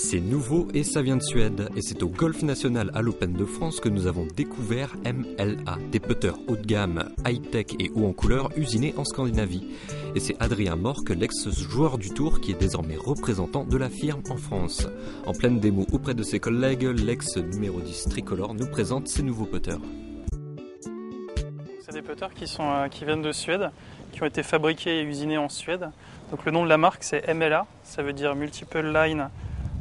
C'est nouveau et ça vient de Suède, et c'est au Golf National à l'Open de France que nous avons découvert MLA, des putters haut de gamme, high-tech et haut en couleur usinés en Scandinavie. Et c'est Adrien Morck, l'ex-joueur du Tour, qui est désormais représentant de la firme en France. En pleine démo auprès de ses collègues, l'ex-numéro 10 tricolore nous présente ses nouveaux putters. C'est des putters qui viennent de Suède, qui ont été fabriqués et usinés en Suède. Donc le nom de la marque c'est MLA, ça veut dire Multiple Line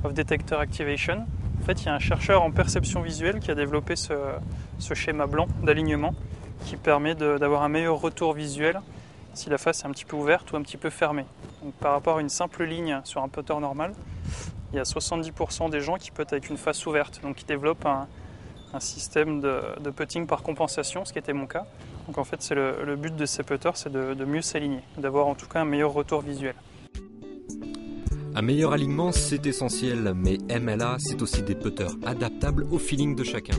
of Detector Activation. En fait, il y a un chercheur en perception visuelle qui a développé ce schéma blanc d'alignement qui permet d'avoir un meilleur retour visuel si la face est un petit peu ouverte ou un petit peu fermée. Donc, par rapport à une simple ligne sur un putter normal, il y a 70% des gens qui puttent avec une face ouverte, donc qui développent un système de putting par compensation, ce qui était mon cas. Donc en fait, c'est le but de ces putters, c'est de mieux s'aligner, d'avoir en tout cas un meilleur retour visuel. Un meilleur alignement, c'est essentiel, mais MLA, c'est aussi des putters adaptables au feeling de chacun.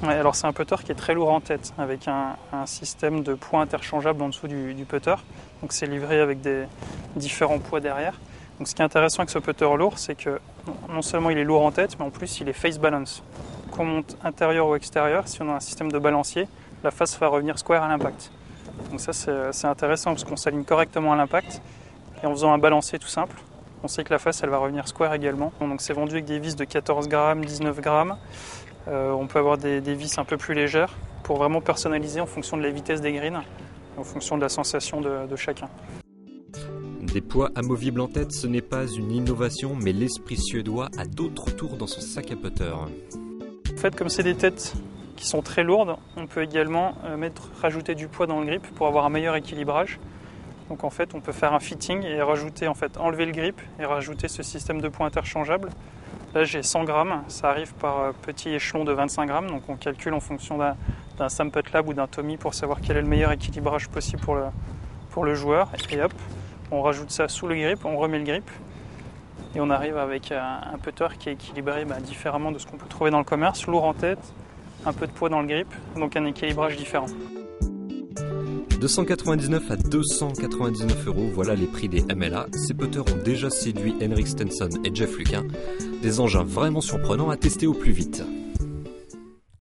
Ouais, alors c'est un putter qui est très lourd en tête, avec un système de poids interchangeable en dessous du putter. Donc c'est livré avec des différents poids derrière. Donc ce qui est intéressant avec ce putter lourd, c'est que non seulement il est lourd en tête, mais en plus il est face balance. Qu'on monte intérieur ou extérieur, si on a un système de balancier, la face va revenir square à l'impact. Donc ça c'est intéressant parce qu'on s'aligne correctement à l'impact. Et en faisant un balancier tout simple, on sait que la face elle va revenir square également. Donc c'est vendu avec des vis de 14 grammes, 19 grammes. On peut avoir des vis un peu plus légères pour vraiment personnaliser en fonction de la vitesse des greens, en fonction de la sensation de chacun. Des poids amovibles en tête, ce n'est pas une innovation, mais l'esprit suédois a d'autres tours dans son sac à putter. En fait, comme c'est des têtes qui sont très lourdes, on peut également rajouter du poids dans le grip pour avoir un meilleur équilibrage. Donc en fait, on peut faire un fitting et enlever le grip et rajouter ce système de poids interchangeable. Là, j'ai 100 grammes, ça arrive par petit échelon de 25 grammes, donc on calcule en fonction d'un Sam Putt Lab ou d'un Tommy pour savoir quel est le meilleur équilibrage possible pour le joueur. Et hop, on rajoute ça sous le grip, on remet le grip et on arrive avec un putter qui est équilibré différemment de ce qu'on peut trouver dans le commerce, lourd en tête, un peu de poids dans le grip, donc un équilibrage différent. 299 à 299 €, voilà les prix des MLA. Ces putters ont déjà séduit Henrik Stenson et Jeff Lukin. Des engins vraiment surprenants à tester au plus vite.